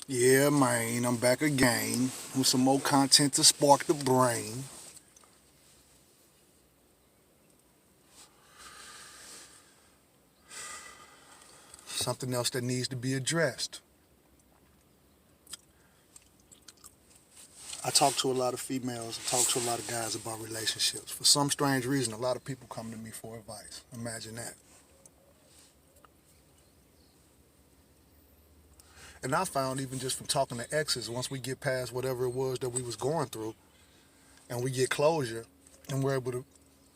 Yeah, man, I'm back again with some more content to spark the brain. Something else that needs to be addressed. I talk to a lot of females, I talk to a lot of guys about relationships. For some strange reason, a lot of people come to me for advice. Imagine that. And I found even just from talking to exes, once we get past whatever it was that we was going through and we get closure and we're able to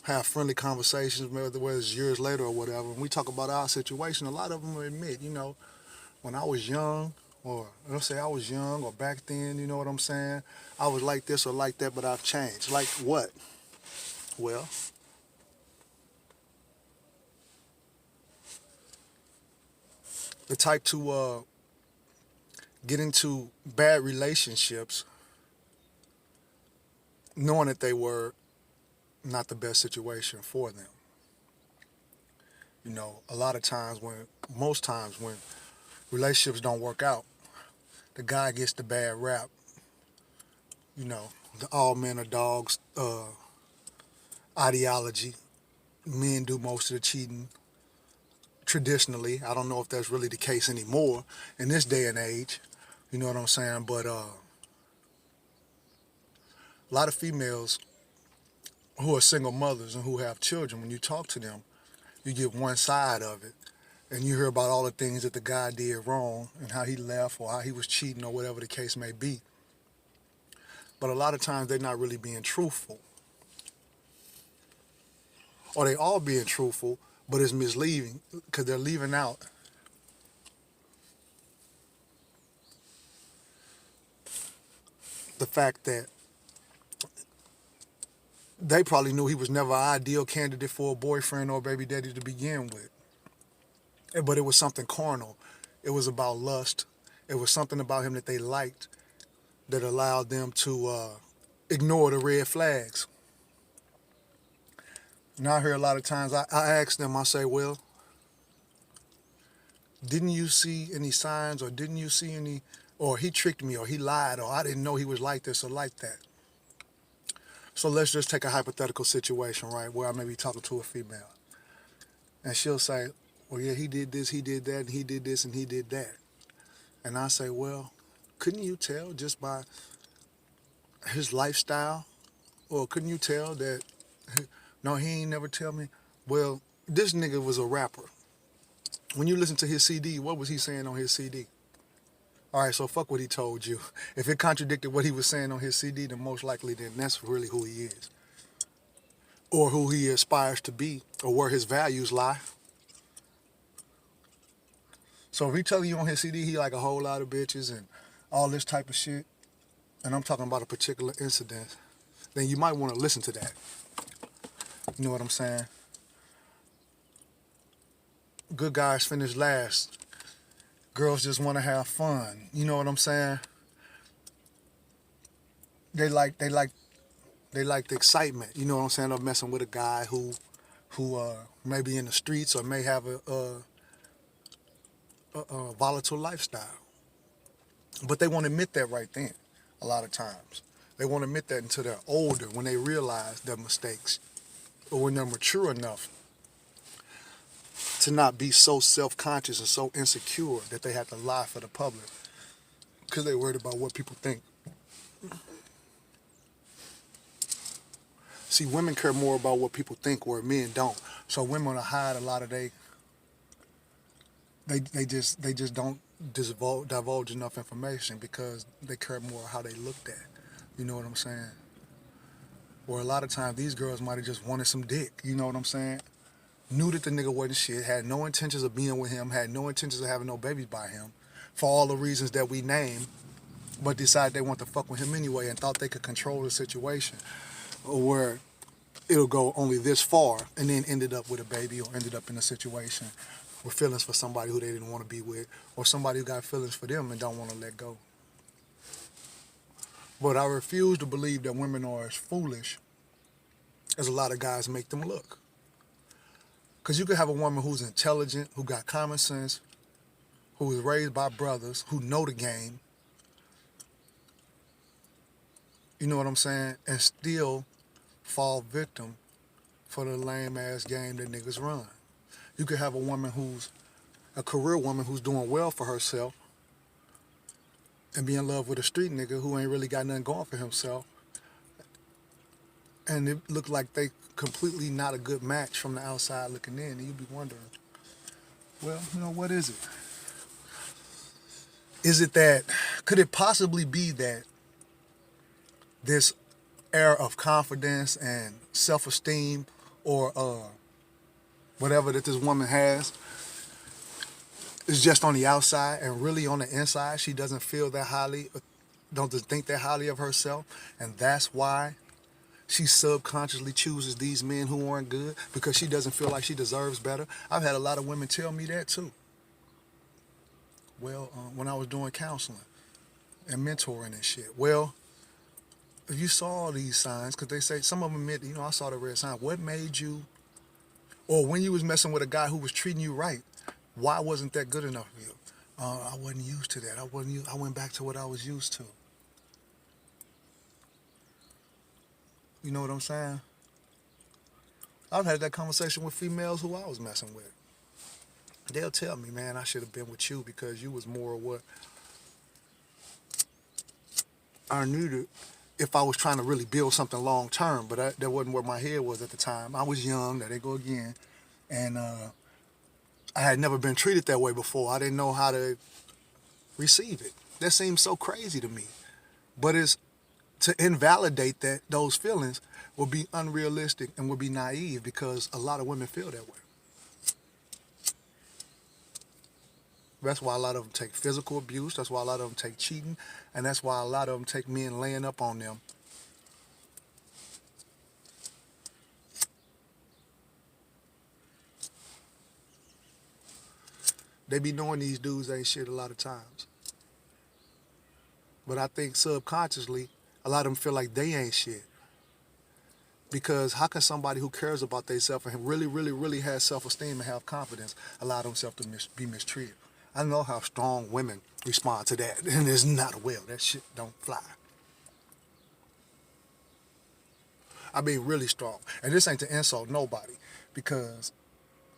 have friendly conversations, whether it's years later or whatever, and we talk about our situation, a lot of them will admit, when I was young, or let's say I was young, or back then, you know what I'm saying? I was like this or like that, but I've changed. Like what? Well, the type to get into bad relationships knowing that they were not the best situation for them. A lot of times most times when relationships don't work out, the guy gets the bad rap, you know, the all men are dogs ideology. Men do most of the cheating traditionally. I don't know if that's really the case anymore in this day and age. You know what I'm saying? But a lot of females who are single mothers and who have children, when you talk to them, you get one side of it. And you hear about all the things that the guy did wrong and how he left or how he was cheating or whatever the case may be. But a lot of times they're not really being truthful. Or they are being truthful, but it's misleading because they're leaving out the fact that they probably knew he was never an ideal candidate for a boyfriend or a baby daddy to begin with. But it was something carnal. It was about lust. It was something about him that they liked that allowed them to ignore the red flags. Now I hear a lot of times, I ask them, I say, well, didn't you see any signs or didn't you see any, or he tricked me or he lied or I didn't know he was like this or like that. So let's just take a hypothetical situation, right, where I may be talking to a female. And she'll say, well, yeah, he did this, he did that, and he did this, and he did that. And I say, well, couldn't you tell just by his lifestyle? Or couldn't you tell that, no, he ain't never tell me? Well, this nigga was a rapper. When you listen to his CD, what was he saying on his CD? All right, so fuck what he told you. If it contradicted what he was saying on his CD, then most likely then that's really who he is. Or who he aspires to be, or where his values lie. So if he telling you on his CD he like a whole lot of bitches and all this type of shit, and I'm talking about a particular incident, then you might want to listen to that. You know what I'm saying? Good guys finish last. Girls just want to have fun. You know what I'm saying? They like they like they like the excitement. You know what I'm saying? Of messing with a guy who may be in the streets or may have a volatile lifestyle. But they won't admit that right then. A lot of times, they won't admit that until they're older, when they realize their mistakes, or when they're mature enough to not be so self-conscious and so insecure that they have to lie for the public because they're worried about what people think. See, women care more about what people think where men don't. So women will hide a lot of they just don't divulge enough information because they care more how they looked at. You know what I'm saying? Or a lot of times these girls might have just wanted some dick. You know what I'm saying? Knew that the nigga wasn't shit, had no intentions of being with him, had no intentions of having no babies by him, for all the reasons that we named, but decided they want to fuck with him anyway and thought they could control the situation, or where it'll go only this far, and then ended up with a baby or ended up in a situation with feelings for somebody who they didn't want to be with, or somebody who got feelings for them and don't want to let go. But I refuse to believe that women are as foolish as a lot of guys make them look. Because you could have a woman who's intelligent, who got common sense, who was raised by brothers, who know the game, You know what I'm saying? And still fall victim for the lame ass game that niggas run. You could have a woman who's a career woman who's doing well for herself and be in love with a street nigga who ain't really got nothing going for himself, and it look like they completely not a good match from the outside looking in, and you be wondering, well, what is it? Is it that, could it possibly be that this air of confidence and self-esteem or whatever that this woman has is just on the outside, and really on the inside she doesn't feel that highly, don't think that highly of herself, and that's why she subconsciously chooses these men who aren't good, because she doesn't feel like she deserves better? I've had a lot of women tell me that too. Well, when I was doing counseling and mentoring and shit. Well, if you saw these signs, because they say, some of them admit, I saw the red sign. What made you, or when you was messing with a guy who was treating you right, why wasn't that good enough for you? I wasn't used to that. I went back to what I was used to. You know what I'm saying? I've had that conversation with females who I was messing with. They'll tell me, man, I should have been with you because you was more of what I needed if I was trying to really build something long term. But that wasn't where my head was at the time. I was young, there they go again, and I had never been treated that way before. I didn't know how to receive it. That seems so crazy to me. But it's to invalidate those feelings would be unrealistic and would be naive, because a lot of women feel that way. That's why a lot of them take physical abuse. That's why a lot of them take cheating. And that's why a lot of them take men laying up on them. They be knowing these dudes ain't shit a lot of times. But I think subconsciously, a lot of them feel like they ain't shit. Because how can somebody who cares about themselves and really, really, really has self-esteem and have confidence allow themselves to be mistreated? I know how strong women respond to that, and it's not well. That shit don't fly. I mean, really strong. And this ain't to insult nobody, because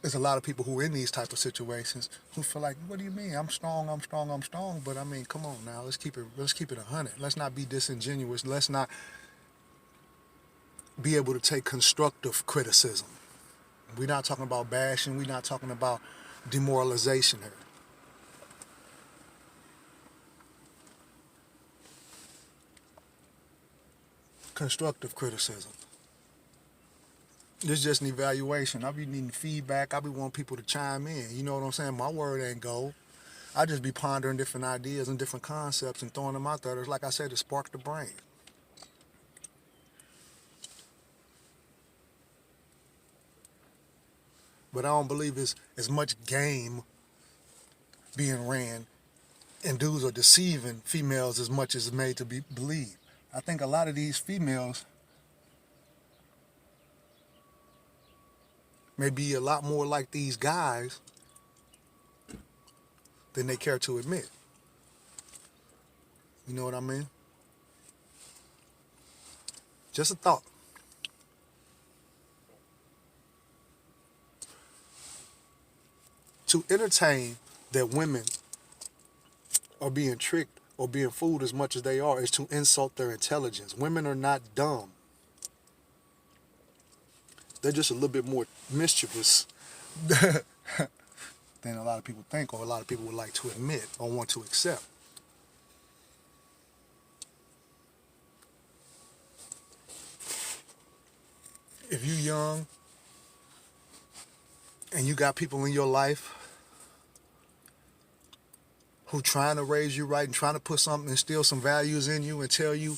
there's a lot of people who are in these type of situations who feel like, what do you mean? I'm strong, I'm strong, I'm strong. But I mean, come on now, let's keep it 100. Let's not be disingenuous. Let's not be able to take constructive criticism. We're not talking about bashing. We're not talking about demoralization here. Constructive criticism. It's just an evaluation. I be needing feedback. I be wanting people to chime in. You know what I'm saying? My word ain't gold. I just be pondering different ideas and different concepts and throwing them out there. It's like I said, to spark the brain. But I don't believe it's as much game being ran and dudes are deceiving females as much as it's made to be believed. I think a lot of these females may be a lot more like these guys than they care to admit. You know what I mean? Just a thought. To entertain that women are being tricked or being fooled as much as they are is to insult their intelligence. Women are not dumb. They're just a little bit more mischievous than a lot of people think, or a lot of people would like to admit or want to accept. If you're young and you got people in your life who trying to raise you right and trying to put something, instill some values in you and tell you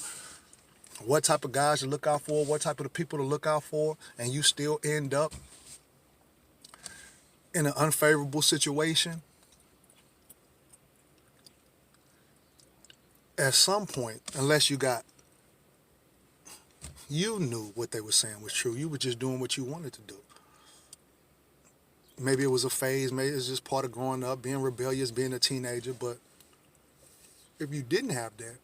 what type of guys to look out for, what type of the people to look out for, and you still end up in an unfavorable situation, at some point, unless you knew what they were saying was true. You were just doing what you wanted to do. Maybe it was a phase, maybe it was just part of growing up, being rebellious, being a teenager. But if you didn't have that,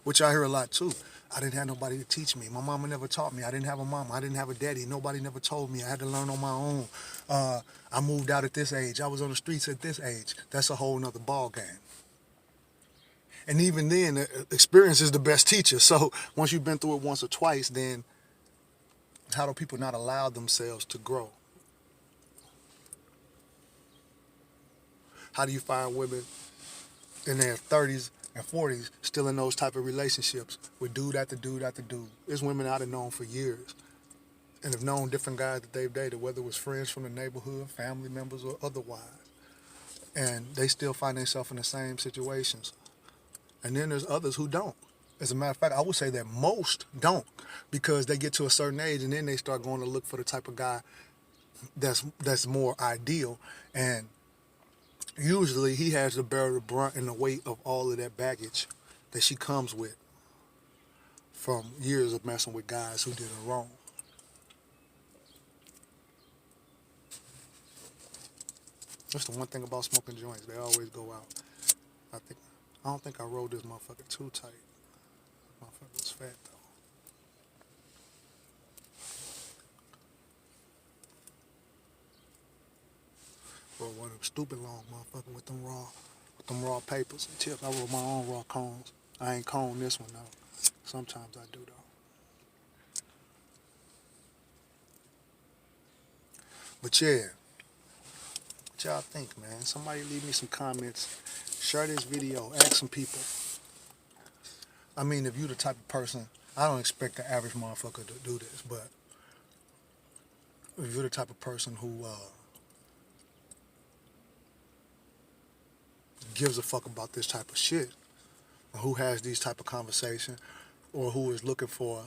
which I hear a lot too. I didn't have nobody to teach me. My mama never taught me. I didn't have a mama. I didn't have a daddy. Nobody never told me. I had to learn on my own. I moved out at this age. I was on the streets at this age. That's a whole nother ball game. And even then, experience is the best teacher. So once you've been through it once or twice, then how do people not allow themselves to grow? How do you find women in their 30s and 40s still in those type of relationships with dude after dude after dude? There's women I've known for years and have known different guys that they've dated, whether it was friends from the neighborhood, family members, or otherwise. And they still find themselves in the same situations. And then there's others who don't. As a matter of fact, I would say that most don't, because they get to a certain age and then they start going to look for the type of guy that's more ideal. And usually he has to bear the brunt and the weight of all of that baggage that she comes with from years of messing with guys who did her wrong. That's the one thing about smoking joints. They always go out. I don't think I rolled this motherfucker too tight. Motherfucker was fat though. Roll one of them stupid long motherfucker with them raw papers and tips. I roll my own raw cones. I ain't cone this one though. Sometimes I do though. But yeah, what y'all think, man? Somebody leave me some comments. Share this video. Ask some people. I mean, if you're the type of person, I don't expect the average motherfucker to do this, but if you're the type of person who gives a fuck about this type of shit, or who has these type of conversations, or who is looking for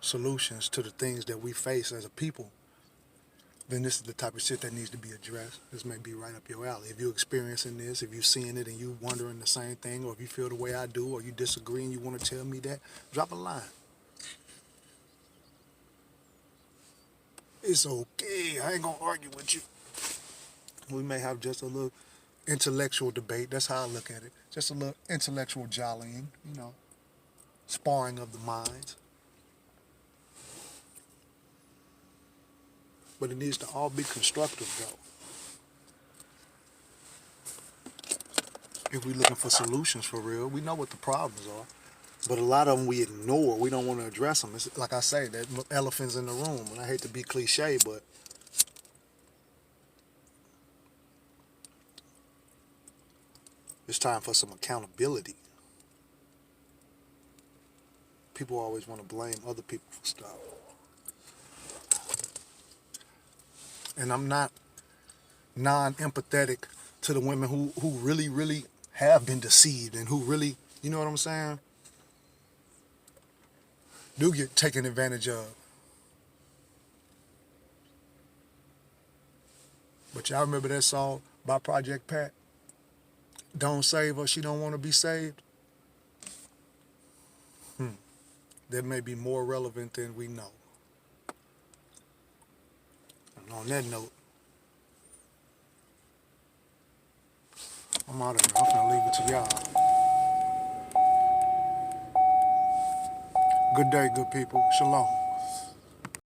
solutions to the things that we face as a people, then this is the type of shit that needs to be addressed. This may be right up your alley. If you're experiencing this, if you're seeing it and you wondering the same thing, or if you feel the way I do, or you disagree and you want to tell me that, drop a line. It's okay. I ain't gonna argue with you. We may have just a little intellectual debate. That's how I look at it. Just a little intellectual jollying, sparring of the minds. But it needs to all be constructive, though. If we're looking for solutions for real, we know what the problems are. But a lot of them we ignore. We don't want to address them. It's like I say, that elephant's in the room. And I hate to be cliche, but it's time for some accountability. People always want to blame other people for stuff. And I'm not non-empathetic to the women who really, really have been deceived and who really, you know what I'm saying, do get taken advantage of. But y'all remember that song by Project PAC? Don't save her, she don't want to be saved. That may be more relevant than we know. And on that note, I'm out of here. I'm gonna leave it to y'all. Good day, good people. Shalom.